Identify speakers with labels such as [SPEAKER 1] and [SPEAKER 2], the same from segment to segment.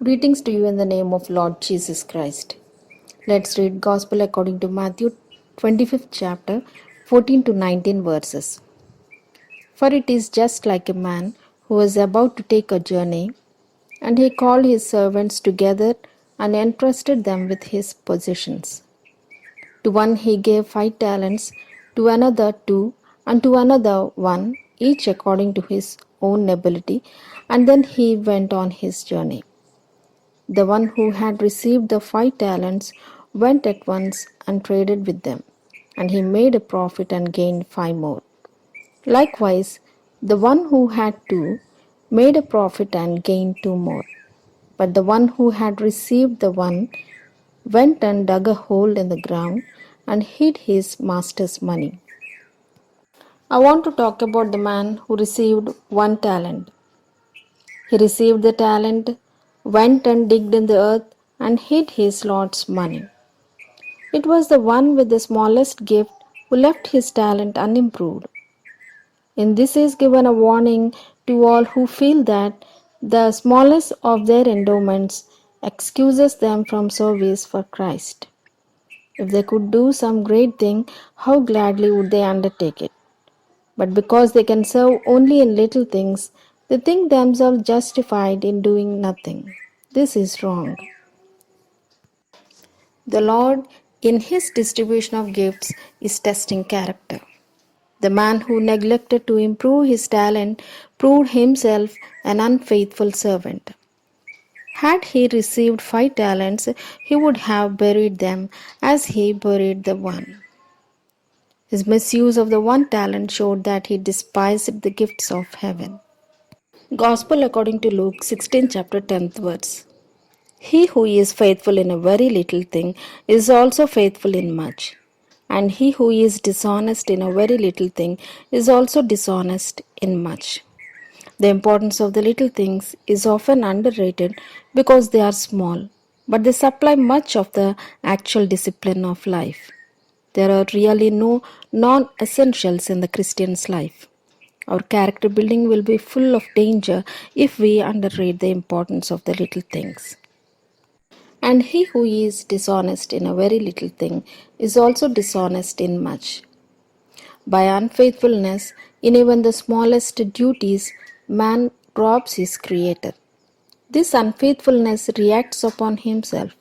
[SPEAKER 1] Greetings to you in the name of Lord Jesus Christ. Let's read Gospel according to Matthew 25th chapter 14 to 19 verses. For it is just like a man who was about to take a journey, and he called his servants together and entrusted them with his possessions. To one he gave 5 talents, to another 2, and to another 1, each according to his own ability, and then he went on his journey. The one who had received the 5 talents went at once and traded with them, and he made a profit and gained 5 more. Likewise, the one who had 2 made a profit and gained 2 more. But the one who had received the 1 went and dug a hole in the ground and hid his master's money. I want to talk about the man who received 1 talent. He received the talent, went and digged in the earth, and hid his Lord's money. It was the one with the smallest gift who left his talent unimproved. In this is given a warning to all who feel that the smallest of their endowments excuses them from service for Christ. If they could do some great thing, how gladly would they undertake it? But because they can serve only in little things, they think themselves justified in doing nothing. This is wrong. The Lord, in His distribution of gifts, is testing character. The man who neglected to improve his talent proved himself an unfaithful servant. Had he received 5 talents, he would have buried them as he buried the 1. His misuse of the 1 talent showed that he despised the gifts of heaven. Gospel according to Luke 16 chapter 10th verse. He who is faithful in a very little thing is also faithful in much. And he who is dishonest in a very little thing is also dishonest in much. The importance of the little things is often underrated because they are small, but they supply much of the actual discipline of life. There are really no non essentials in the Christian's life. Our character building will be full of danger if we underrate the importance of the little things. And he who is dishonest in a very little thing is also dishonest in much. By unfaithfulness in even the smallest duties, man robs his Creator. This unfaithfulness reacts upon himself.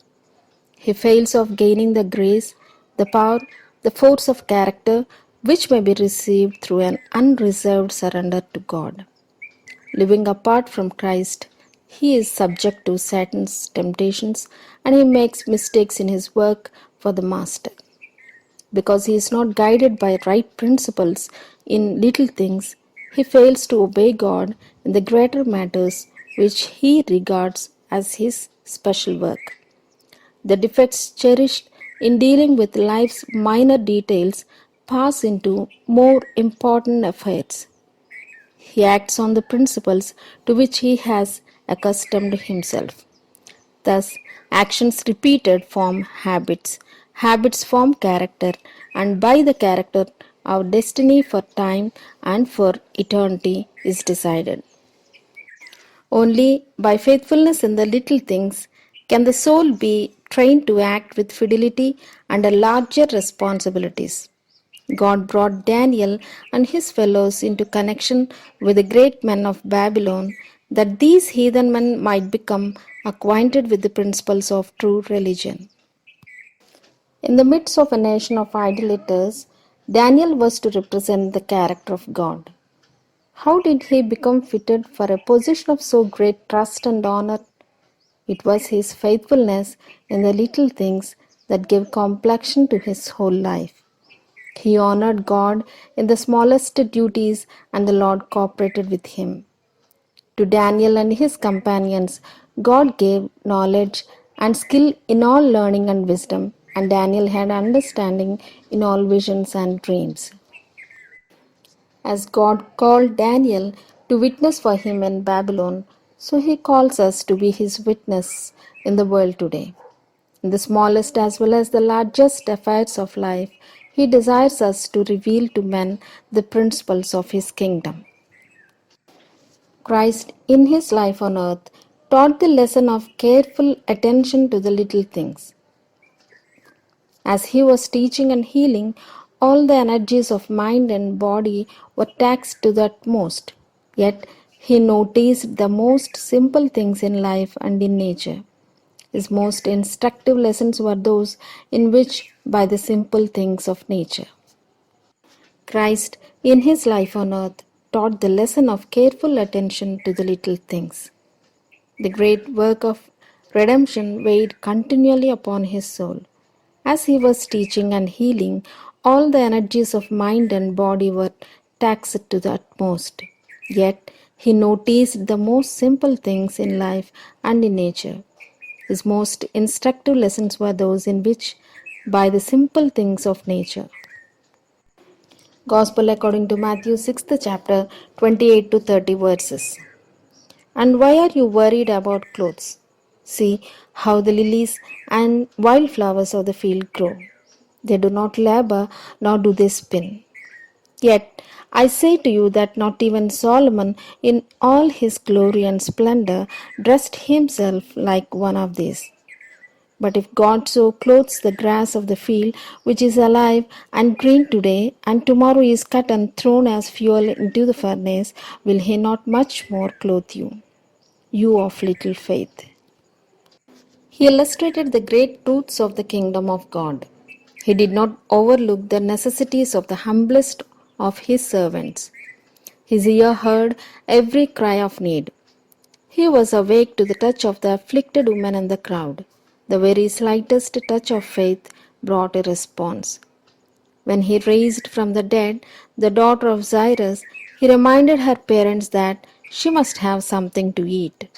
[SPEAKER 1] He fails of gaining the grace, the power, the force of character which may be received through an unreserved surrender to God. Living apart from Christ, he is subject to Satan's temptations and he makes mistakes in his work for the Master. Because he is not guided by right principles in little things, he fails to obey God in the greater matters which he regards as his special work. The defects cherished in dealing with life's minor details pass into more important affairs. He acts on the principles to which he has accustomed himself. Thus, actions repeated form habits, habits form character, and by the character, our destiny for time and for eternity is decided. Only by faithfulness in the little things can the soul be trained to act with fidelity under larger responsibilities. God brought Daniel and his fellows into connection with the great men of Babylon that these heathen men might become acquainted with the principles of true religion. In the midst of a nation of idolaters, Daniel was to represent the character of God. How did he become fitted for a position of so great trust and honor? It was his faithfulness in the little things that gave complexion to his whole life. He honored God in the smallest duties, and the Lord cooperated with him. To Daniel and his companions, God gave knowledge and skill in all learning and wisdom, and Daniel had understanding in all visions and dreams. As God called Daniel to witness for him in Babylon, so he calls us to be his witness in the world today. In the smallest as well as the largest affairs of life, he desires us to reveal to men the principles of his kingdom. Christ, in his life on earth, taught the lesson of careful attention to the little things. As he was teaching and healing, all the energies of mind and body were taxed to the utmost. Yet he noticed the most simple things in life and in nature. His most instructive lessons were those in which by the simple things of nature. Christ, in his life on earth, taught the lesson of careful attention to the little things. The great work of redemption weighed continually upon his soul. As he was teaching and healing, all the energies of mind and body were taxed to the utmost. Yet he noticed the most simple things in life and in nature. His most instructive lessons were those in which, by the simple things of nature. Gospel according to Matthew 6th chapter 28 to 30 verses. And why are you worried about clothes? See how the lilies and wildflowers of the field grow. They do not labor nor do they spin. Yet I say to you that not even Solomon in all his glory and splendor dressed himself like one of these. But if God so clothes the grass of the field, which is alive and green today, and tomorrow is cut and thrown as fuel into the furnace, will he not much more clothe you, you of little faith? He illustrated the great truths of the kingdom of God. He did not overlook the necessities of the humblest of his servants. His ear heard every cry of need. He was awake to the touch of the afflicted woman in the crowd. The very slightest touch of faith brought a response. When he raised from the dead the daughter of Jairus, he reminded her parents that she must have something to eat.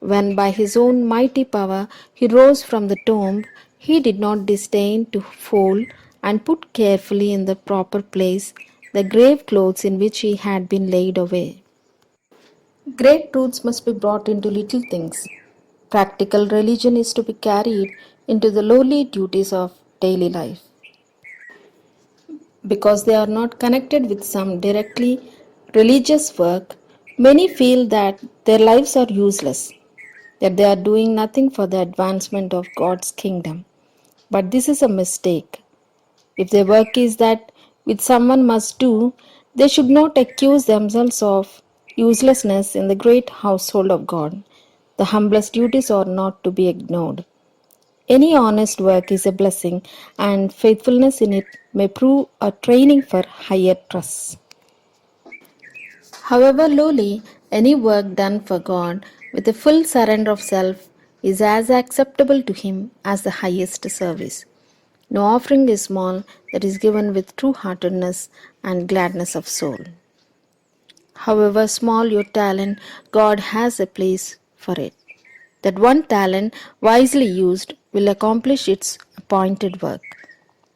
[SPEAKER 1] When by his own mighty power he rose from the tomb, he did not disdain to fold and put carefully in the proper place the grave clothes in which he had been laid away. Great truths must be brought into little things. Practical religion is to be carried into the lowly duties of daily life. Because they are not connected with some directly religious work, many feel that their lives are useless, that they are doing nothing for the advancement of God's kingdom. But this is a mistake. If their work is that which someone must do, they should not accuse themselves of uselessness in the great household of God. The humblest duties are not to be ignored. Any honest work is a blessing, and faithfulness in it may prove a training for higher trusts. However lowly, any work done for God with a full surrender of self is as acceptable to Him as the highest service. No offering is small that is given with true heartedness and gladness of soul. However small your talent, God has a place for it. That one talent, wisely used, will accomplish its appointed work.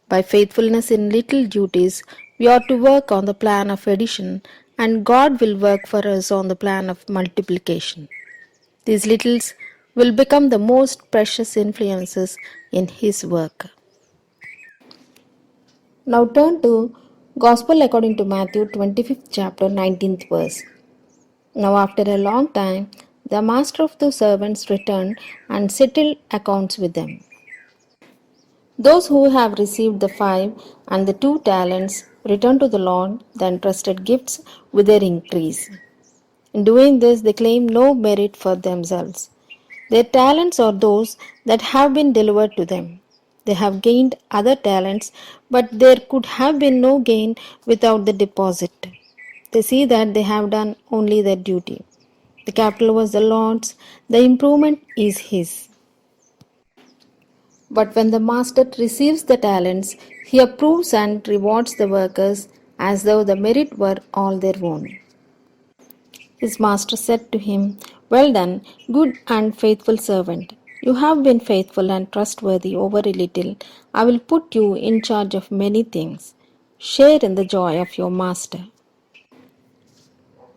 [SPEAKER 1] By faithfulness in little duties, we are to work on the plan of addition, and God will work for us on the plan of multiplication. These littles will become the most precious influences in His work. Now turn to Gospel according to Matthew 25th chapter 19th verse. Now after a long time, the master of those servants returned and settled accounts with them. Those who have received the 5 and the 2 talents return to the Lord the entrusted gifts with their increase. In doing this, they claim no merit for themselves. Their talents are those that have been delivered to them. They have gained other talents, but there could have been no gain without the deposit. They see that they have done only their duty. The capital was the Lord's, the improvement is His. But when the master receives the talents, he approves and rewards the workers as though the merit were all their own. His master said to him, "Well done, good and faithful servant. You have been faithful and trustworthy over a little. I will put you in charge of many things. Share in the joy of your master."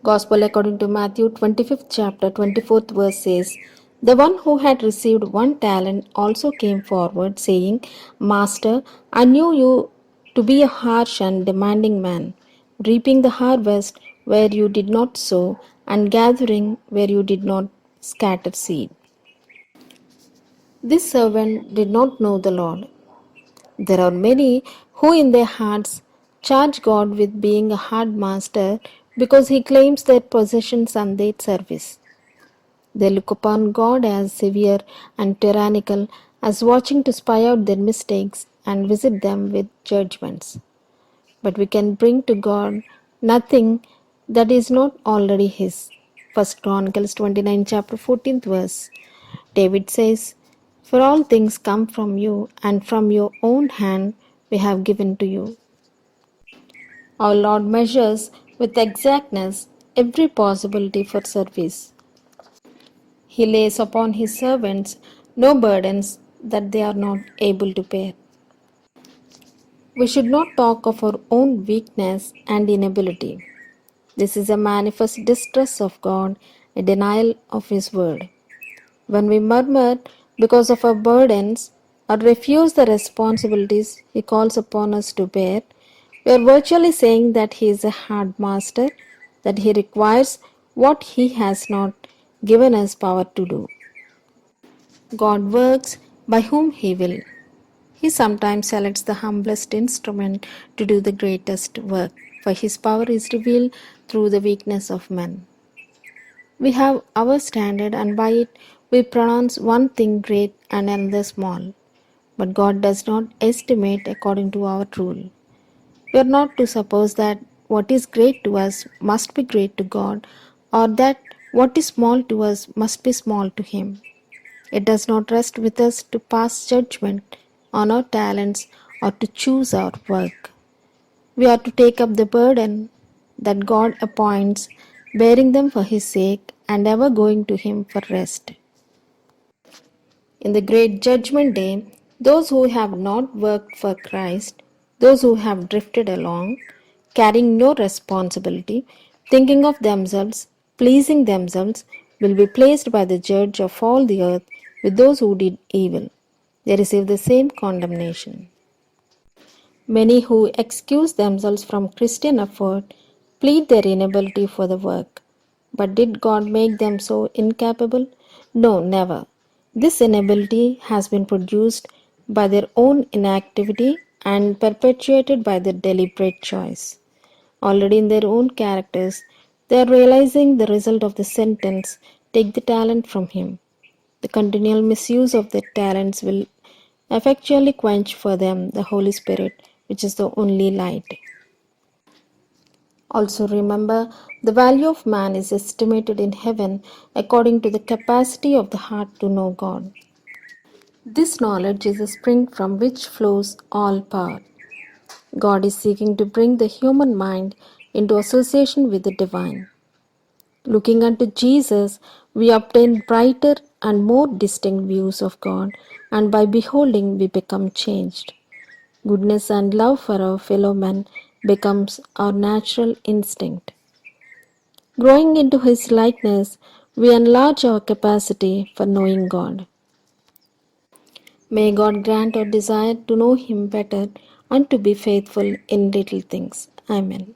[SPEAKER 1] Gospel according to Matthew 25th chapter 24th verse says, "The one who had received 1 talent also came forward, saying, Master, I knew you to be a harsh and demanding man, reaping the harvest where you did not sow, and gathering where you did not scattered seed. This servant did not know the Lord. There are many who in their hearts charge God with being a hard master because he claims their possessions and their service. They look upon God as severe and tyrannical, as watching to spy out their mistakes and visit them with judgments. But we can bring to God nothing that is not already his. 1 Chronicles 29 chapter 14th verse. David says, "For all things come from you, and from your own hand we have given to you." Our Lord measures with exactness every possibility for service. He lays upon his servants no burdens that they are not able to bear. We should not talk of our own weakness and inability. This is a manifest distrust of God, a denial of His word. When we murmur because of our burdens or refuse the responsibilities He calls upon us to bear, we are virtually saying that He is a hard master, that He requires what He has not given us power to do. God works by whom He will. He sometimes selects the humblest instrument to do the greatest work, for His power is revealed through the weakness of men. We have our standard, and by it we pronounce one thing great and another small. But God does not estimate according to our rule. We are not to suppose that what is great to us must be great to God, or that what is small to us must be small to Him. It does not rest with us to pass judgment on our talents or to choose our work. We are to take up the burden that God appoints, bearing them for His sake and ever going to Him for rest. In the great judgment day, those who have not worked for Christ, those who have drifted along, carrying no responsibility, thinking of themselves, pleasing themselves, will be placed by the judge of all the earth with those who did evil. They receive the same condemnation. Many who excuse themselves from Christian effort plead their inability for the work. But did God make them so incapable? No, never. This inability has been produced by their own inactivity and perpetuated by their deliberate choice. Already in their own characters, they are realizing the result of the sentence, "Take the talent from him." The continual misuse of their talents will effectually quench for them the Holy Spirit, which is the only light. Also remember, the value of man is estimated in heaven according to the capacity of the heart to know God. This knowledge is a spring from which flows all power. God is seeking to bring the human mind into association with the divine. Looking unto Jesus, we obtain brighter and more distinct views of God, and by beholding, we become changed. Goodness and love for our fellow men becomes our natural instinct. Growing into His likeness, we enlarge our capacity for knowing God. May God grant our desire to know Him better and to be faithful in little things. Amen.